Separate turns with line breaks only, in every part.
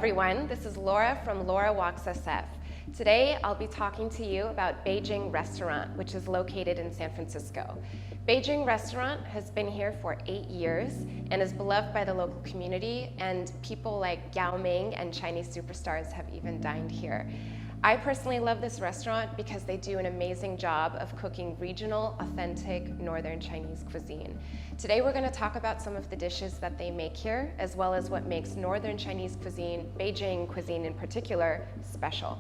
everyone, this is Laura from Laura Walks SF. Today I'll be talking to you about Beijing Restaurant, which is located in San Francisco. Beijing Restaurant has been here for 8 years and is beloved by the local community, and people like Yao Ming and Chinese superstars have even dined here. I personally love this restaurant because they do an amazing job of cooking regional, authentic, northern Chinese cuisine. Today we're going to talk about some of the dishes that they make here, as well as what makes northern Chinese cuisine, Beijing cuisine in particular, special.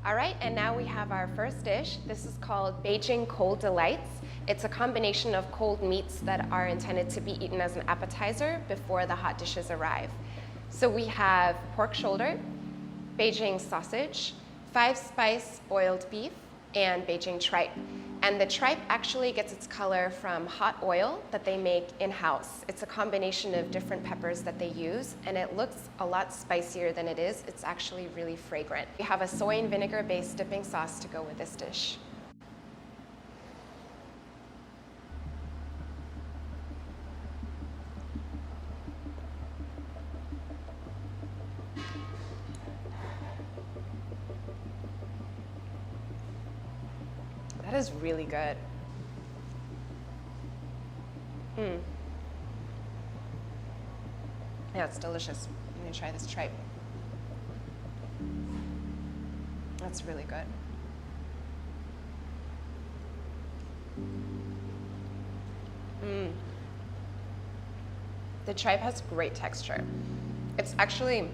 All right, and now we have our first dish. This is called Beijing Cold Delights. It's a combination of cold meats that are intended to be eaten as an appetizer before the hot dishes arrive. So we have pork shoulder, Beijing sausage, 5-spice boiled beef, and Beijing tripe. And the tripe actually gets its color from hot oil that they make in-house. It's a combination of different peppers that they use, and it looks a lot spicier than it is. It's actually really fragrant. We have a soy and vinegar-based dipping sauce to go with this dish. That is really good. Yeah, it's delicious. I'm gonna try this tripe. That's really good. The tripe has great texture. It's actually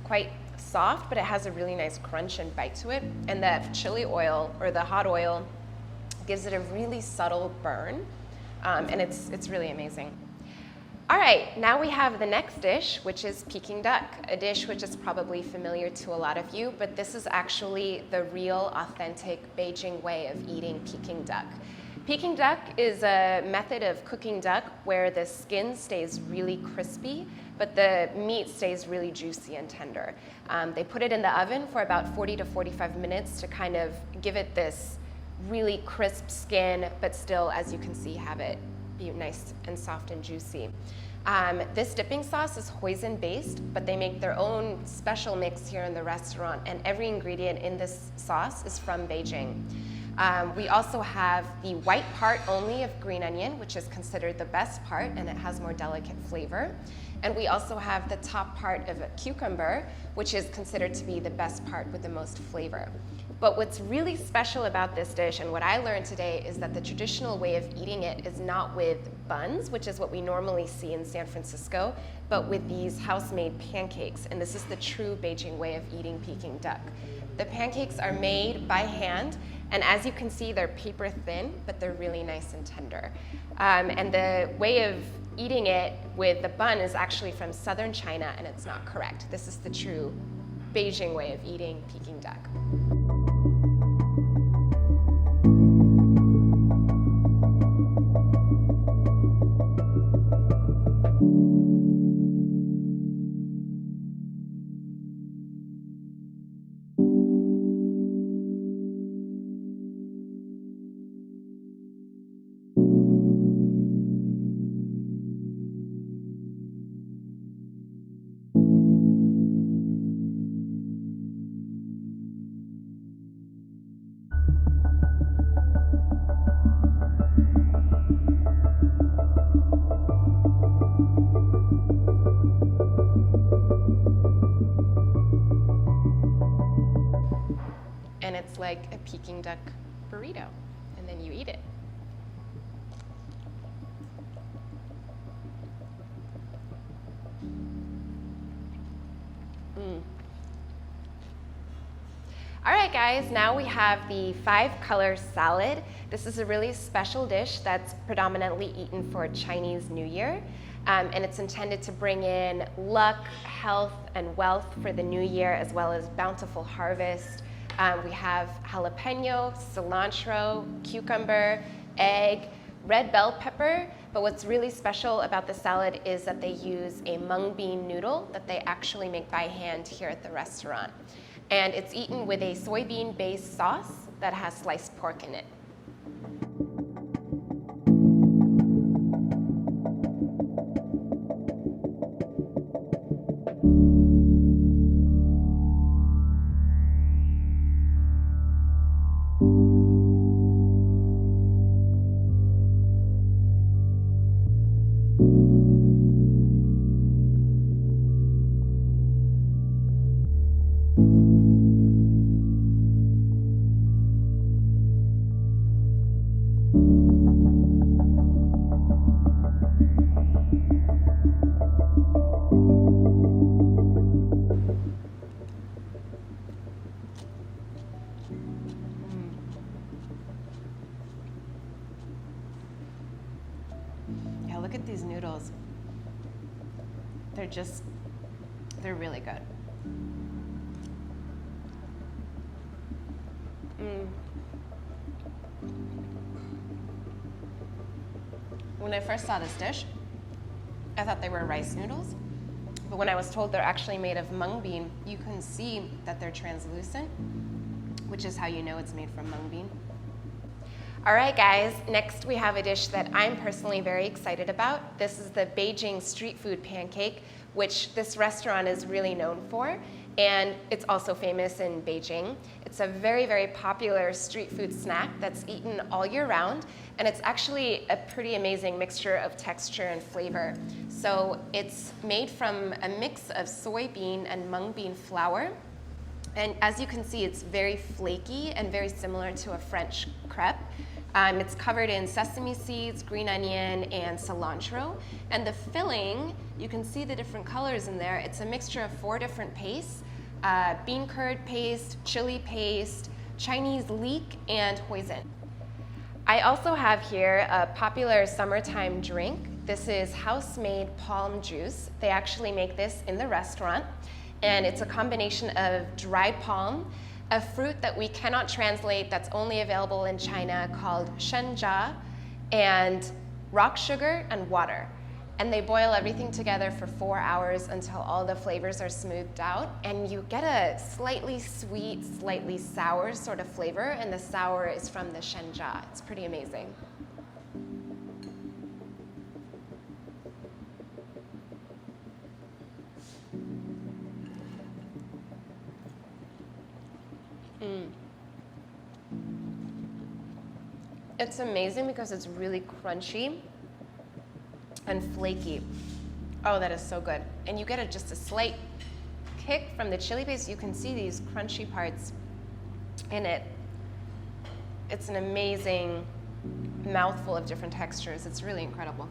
quite soft, but it has a really nice crunch and bite to it. And the chili oil, or the hot oil, gives it a really subtle burn. And it's really amazing. All right, now we have the next dish, which is Peking duck, a dish which is probably familiar to a lot of you, but this is actually the real, authentic Beijing way of eating Peking duck. Peking duck is a method of cooking duck where the skin stays really crispy, but the meat stays really juicy and tender. They put it in the oven for about 40 to 45 minutes to kind of give it this really crisp skin, but still, as you can see, have it be nice and soft and juicy. This dipping sauce is hoisin based, but they make their own special mix here in the restaurant, and every ingredient in this sauce is from Beijing. We also have the white part only of green onion, which is considered the best part, and it has more delicate flavor. And we also have the top part of a cucumber, which is considered to be the best part with the most flavor. But what's really special about this dish, and what I learned today, is that the traditional way of eating it is not with buns, which is what we normally see in San Francisco, but with these house-made pancakes. And this is the true Beijing way of eating Peking duck. The pancakes are made by hand, and as you can see, they're paper thin, but they're really nice and tender. And the way of eating it with the bun is actually from southern China, and it's not correct. This is the true Beijing way of eating Peking duck. And it's like a Peking duck burrito, and then you eat it. All right, guys, now we have the 5-color salad. This is a really special dish that's predominantly eaten for Chinese New Year. And it's intended to bring in luck, health, and wealth for the new year, as well as bountiful harvest. We have jalapeno, cilantro, cucumber, egg, red bell pepper, but what's really special about the salad is that they use a mung bean noodle that they actually make by hand here at the restaurant. And it's eaten with a soybean-based sauce that has sliced pork in it. they're really good. When I first saw this dish, I thought they were rice noodles, but when I was told they're actually made of mung bean, you can see that they're translucent, which is how you know it's made from mung bean. All right, guys, next we have a dish that I'm personally very excited about. This is the Beijing street food pancake, which this restaurant is really known for, and it's also famous in Beijing. It's a very, very popular street food snack that's eaten all year round, and it's actually a pretty amazing mixture of texture and flavor. So it's made from a mix of soybean and mung bean flour, and as you can see, it's very flaky and very similar to a French crepe. It's covered in sesame seeds, green onion, and cilantro. And the filling, you can see the different colors in there. It's a mixture of 4 different pastes, bean curd paste, chili paste, Chinese leek, and hoisin. I also have here a popular summertime drink. This is house-made palm juice. They actually make this in the restaurant. And it's a combination of dried palm, a fruit that we cannot translate that's only available in China called shenjia, and rock sugar and water. And they boil everything together for 4 hours until all the flavors are smoothed out, and you get a slightly sweet, slightly sour sort of flavor, and the sour is from the shenjia. It's pretty amazing. It's amazing because it's really crunchy and flaky. Oh, that is so good. And you get just a slight kick from the chili paste. You can see these crunchy parts in it. It's an amazing mouthful of different textures. It's really incredible.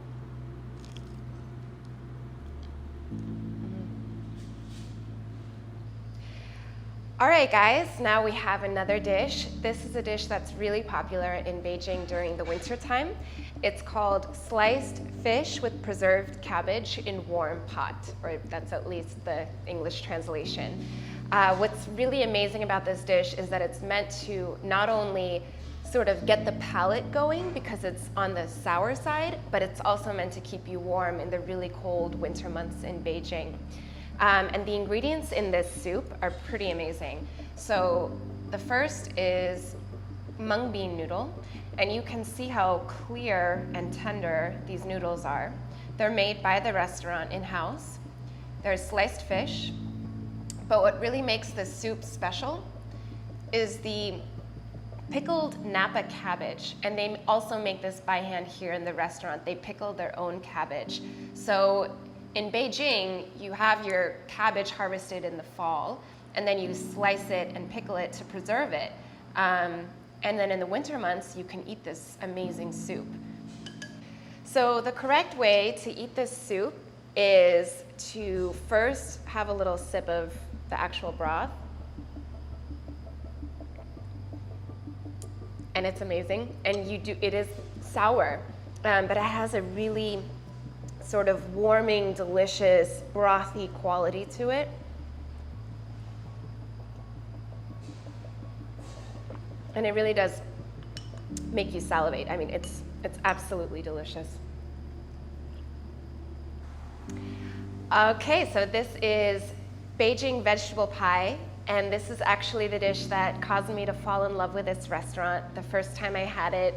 All right, guys, now we have another dish. This is a dish that's really popular in Beijing during the winter time. It's called sliced fish with preserved cabbage in warm pot, or that's at least the English translation. What's really amazing about this dish is that it's meant to not only sort of get the palate going because it's on the sour side, but it's also meant to keep you warm in the really cold winter months in Beijing. And the ingredients in this soup are pretty amazing. So the first is mung bean noodle, and you can see how clear and tender these noodles are. They're made by the restaurant in-house. There's sliced fish, but what really makes this soup special is the pickled Napa cabbage, and they also make this by hand here in the restaurant. They pickle their own cabbage. So in Beijing, you have your cabbage harvested in the fall, and then you slice it and pickle it to preserve it. And then in the winter months, you can eat this amazing soup. So the correct way to eat this soup is to first have a little sip of the actual broth. And it's amazing. And it is sour, but it has a really sort of warming, delicious, brothy quality to it. And it really does make you salivate. I mean, it's absolutely delicious. Okay, so this is Beijing vegetable pie, and this is actually the dish that caused me to fall in love with this restaurant. The first time I had it,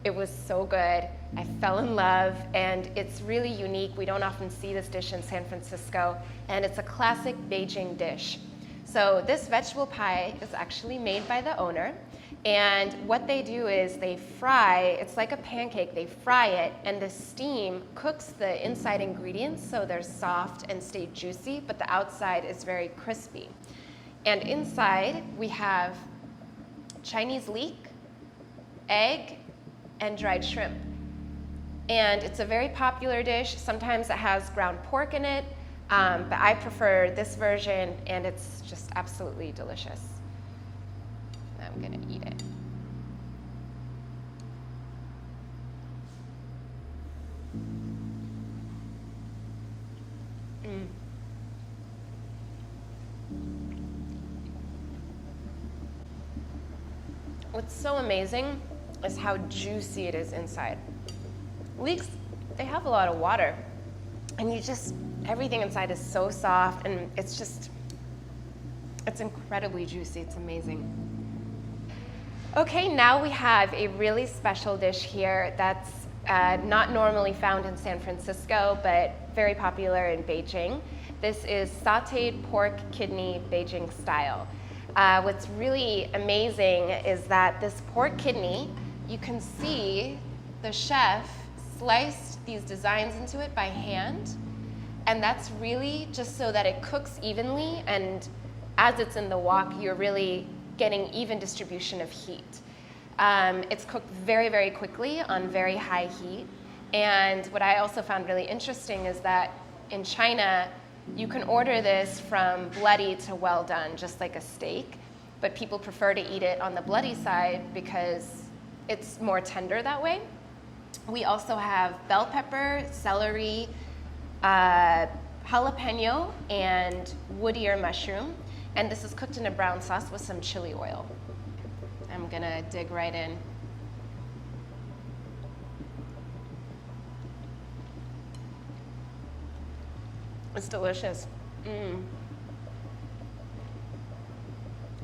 it was so good. I fell in love, and it's really unique. We don't often see this dish in San Francisco, and it's a classic Beijing dish. So this vegetable pie is actually made by the owner, and what they do is they fry, it's like a pancake, they fry it, and the steam cooks the inside ingredients so they're soft and stay juicy, but the outside is very crispy. And inside we have Chinese leek, egg, and dried shrimp. And it's a very popular dish. Sometimes it has ground pork in it, but I prefer this version, and it's just absolutely delicious. I'm gonna eat it. Mm. What's so amazing is how juicy it is inside. Leeks, they have a lot of water, and everything inside is so soft, and it's incredibly juicy. It's amazing. Okay, now we have a really special dish here that's not normally found in San Francisco, but very popular in Beijing. This is sauteed pork kidney Beijing style. What's really amazing is that this pork kidney, you can see the chef sliced these designs into it by hand, and that's really just so that it cooks evenly, and as it's in the wok, you're really getting even distribution of heat. It's cooked very, very quickly on very high heat. And what I also found really interesting is that in China, you can order this from bloody to well done, just like a steak, but people prefer to eat it on the bloody side because it's more tender that way. We also have bell pepper, celery, jalapeno, and wood ear mushroom. And this is cooked in a brown sauce with some chili oil. I'm gonna dig right in. It's delicious.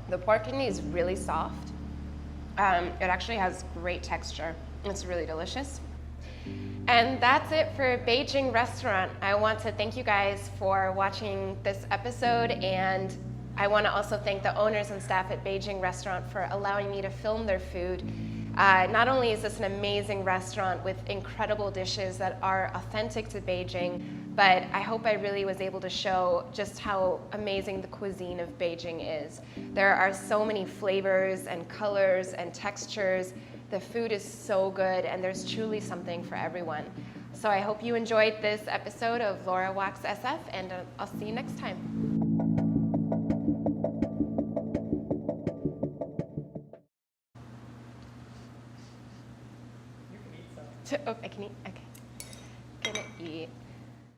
The pork kidney is really soft. It actually has great texture. It's really delicious. And that's it for Beijing Restaurant. I want to thank you guys for watching this episode, and I want to also thank the owners and staff at Beijing Restaurant for allowing me to film their food. Not only is this an amazing restaurant with incredible dishes that are authentic to Beijing, but I hope I really was able to show just how amazing the cuisine of Beijing is. There are so many flavors and colors and textures. The food is so good, and there's truly something for everyone. So I hope you enjoyed this episode of Laura Wax SF, and I'll see you next time. Oh, I can eat? Okay. Gonna eat.